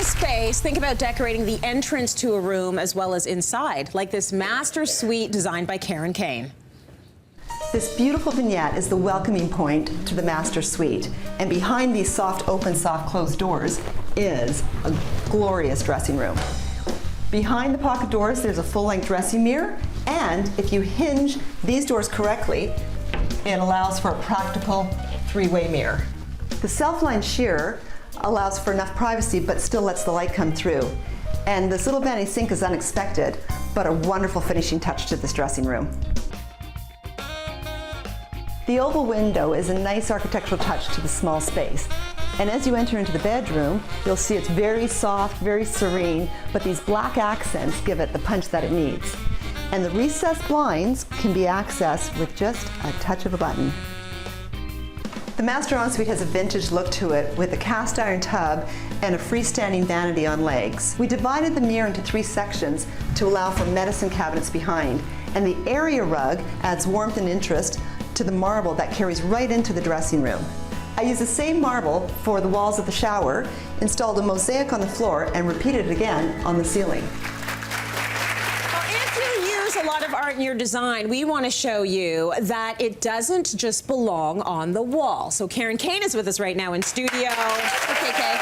this space, think about decorating the entrance to a room as well as inside, like this master suite designed by Karen Kayne. This beautiful vignette is the welcoming point to the master suite. And behind these soft open, soft closed doors is a glorious dressing room. Behind the pocket doors, there's a full-length dressing mirror, and if you hinge these doors correctly, it allows for a practical three-way mirror. The self-line sheer allows for enough privacy, but still lets the light come through. And this little vanity sink is unexpected, but a wonderful finishing touch to this dressing room. The oval window is a nice architectural touch to the small space. And as you enter into the bedroom, you'll see it's very soft, very serene, but these black accents give it the punch that it needs. And the recessed blinds can be accessed with just a touch of a button. The master ensuite has a vintage look to it with a cast iron tub and a freestanding vanity on legs. We divided the mirror into 3 sections to allow for medicine cabinets behind, and the area rug adds warmth and interest to the marble that carries right into the dressing room. I used the same marble for the walls of the shower, installed a mosaic on the floor, and repeated it again on the ceiling. A lot of art in your design, we want to show you that it doesn't just belong on the wall. So Karen Kayne is with us right now in studio. Okay, Kay.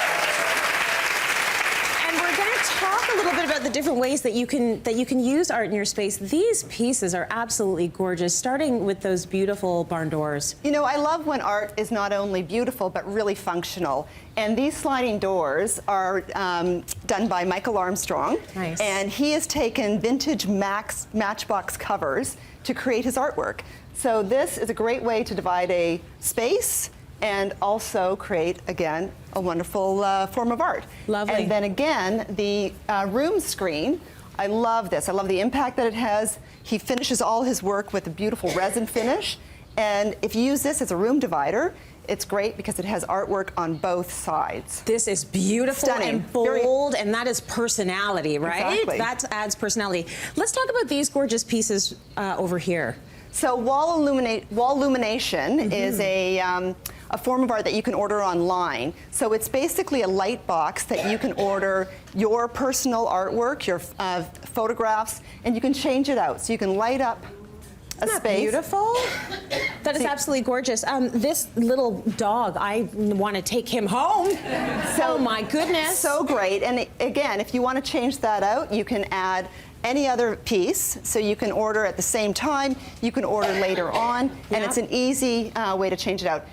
And we're going to talk a little bit about the different ways that you can use art in your space. These pieces are absolutely gorgeous, starting with those beautiful barn doors. You know, I love when art is not only beautiful but really functional. And these sliding doors are done by Michael Armstrong. Nice. And he has taken vintage Matchbox covers to create his artwork. So this is a great way to divide a space and also create, again, a wonderful form of art. Lovely. And then again, the room screen, I love this. I love the impact that it has. He finishes all his work with a beautiful resin finish. And if you use this as a room divider, it's great because it has artwork on both sides. This is beautiful. Stunning. And bold, and that is personality, right? Exactly. That adds personality. Let's talk about these gorgeous pieces over here. So wall illumination is a form of art that you can order online. So it's basically a light box that you can order your personal artwork, your photographs, and you can change it out. So you can light up a space. Beautiful. That is absolutely gorgeous. This little dog, I want to take him home. Oh my goodness. So great. And again, if you want to change that out, you can add any other piece. So you can order at the same time, you can order later on, and it's an easy way to change it out.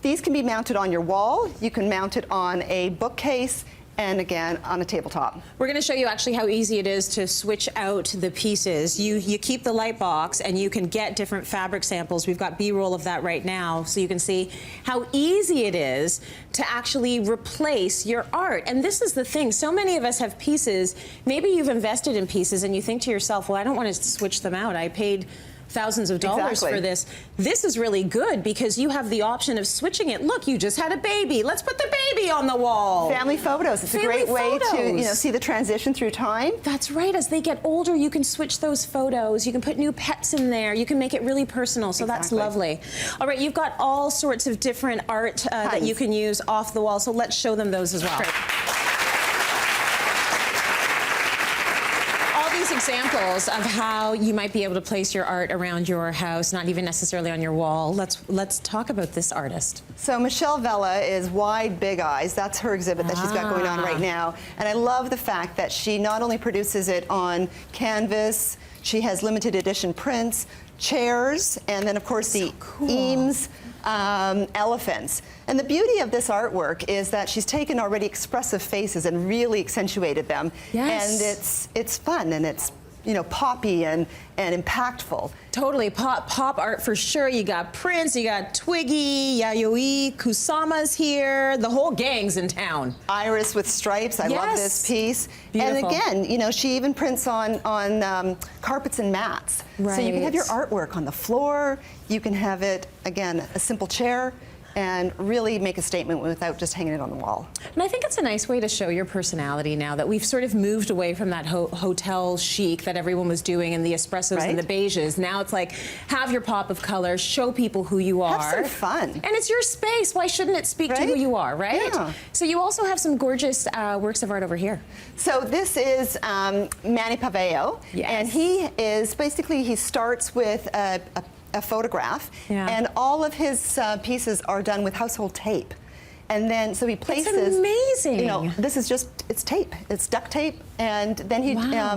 These can be mounted on your wall, you can mount it on a bookcase, and again, on a tabletop. We're going to show you actually how easy it is to switch out the pieces. You keep the light box and you can get different fabric samples. We've got B-roll of that right now, so you can see how easy it is to actually replace your art. And this is the thing, so many of us have pieces, maybe you've invested in pieces and you think to yourself, well, I don't want to switch them out. I paid thousands of dollars for this. This is really good because you have the option of switching it. Look, you just had a baby. Let's put the baby on the wall. Family photos. It's a great way to see the transition through time. That's right. As they get older, you can switch those photos. You can put new pets in there. You can make it really personal. So that's lovely. All right, you've got all sorts of different art that you can use off the wall. So let's show them those as well. Great. Examples of how you might be able to place your art around your house, not even necessarily on your wall. Let's talk about this artist. So Michelle Vella is Wide Big Eyes. That's her exhibit that she's got going on right now. And I love the fact that she not only produces it on canvas, she has limited edition prints, chairs, and then of course the Eames elephants. And the beauty of this artwork is that she's taken already expressive faces and really accentuated them. Yes. And it's fun and it's, you know, poppy and impactful. Totally, pop art for sure. You got Prince, you got Twiggy, Yayoi, Kusama's here, the whole gang's in town. Iris with stripes, I love this piece. Beautiful. And again, you know, she even prints on carpets and mats. Right. So you can have your artwork on the floor, you can have it, again, a simple chair, and really make a statement without just hanging it on the wall. And I think it's a nice way to show your personality now that we've sort of moved away from that hotel chic that everyone was doing and the espressos and the beiges. Now it's like, have your pop of color, show people who you are. Have some fun. And it's your space. Why shouldn't it speak to who you are, right? Yeah. So you also have some gorgeous works of art over here. So this is Manny Paveo, and he is basically, he starts with a photograph, and all of his pieces are done with household tape. And then, so he places... That's amazing. You know, this is just, it's tape. It's duct tape. And then he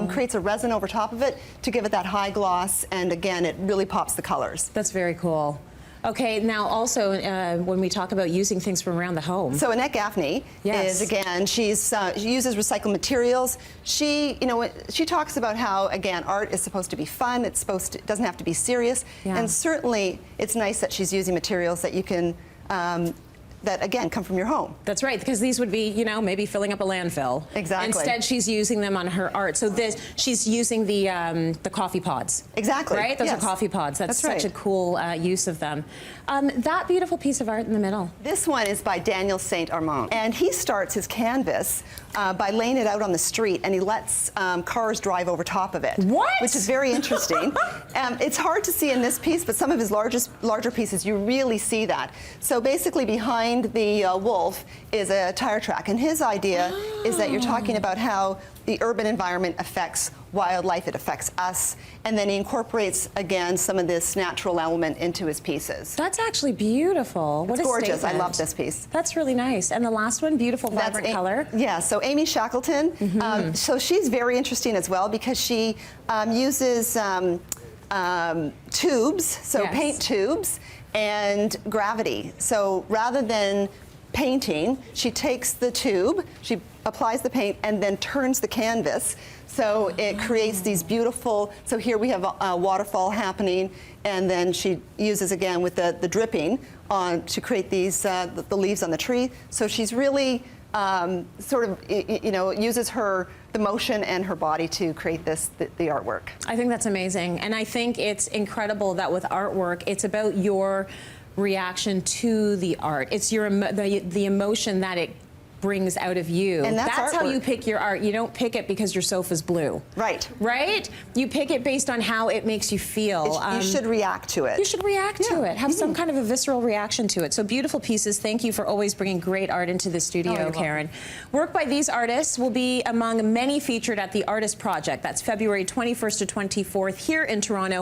creates a resin over top of it to give it that high gloss. And again, it really pops the colors. That's very cool. Okay, now also when we talk about using things from around the home. So Annette Gaffney is, again, she uses recycled materials. She, you know, she talks about how, again, art is supposed to be fun. It's supposed to, it doesn't have to be serious. And certainly, it's nice that she's using materials that you can, that again come from your home. That's right, because these would be, you know, maybe filling up a landfill. Exactly. Instead, she's using them on her art. So this, she's using the coffee pods. Exactly. Right? Those are coffee pods. That's such a cool use of them. That beautiful piece of art in the middle. This one is by Daniel Saint Armand, and he starts his canvas by laying it out on the street, and he lets cars drive over top of it. What? Which is very interesting. It's hard to see in this piece, but some of his larger pieces, you really see that. So basically, behind the wolf is a tire track, and his idea is that you're talking about how the urban environment affects wildlife, it affects us, and then he incorporates, again, some of this natural element into his pieces. That's actually beautiful. What it's a gorgeous. statement. I love this piece. That's really nice. And the last one, beautiful, vibrant color. Yeah, so Amy Shackleton. So she's very interesting as well because she uses tubes, so paint tubes, and gravity. So rather than painting, she takes the tube, she applies the paint, and then turns the canvas. So it creates these beautiful, so here we have a waterfall happening, and then she uses again with the dripping on to create these, the leaves on the tree. So she's really sort of, you know, uses the motion and her body to create the artwork. I think that's amazing. And I think it's incredible that with artwork, it's about your reaction to the art. It's your the emotion that it brings out of you. And that's how you pick your art. You don't pick it because your sofa's blue. Right. Right? You pick it based on how it makes you feel. You should react to it. You should react to it. Have some kind of a visceral reaction to it. So beautiful pieces. Thank you for always bringing great art into the studio, Karen. Work by these artists will be among many featured at the Artist Project. That's February 21st to 24th here in Toronto.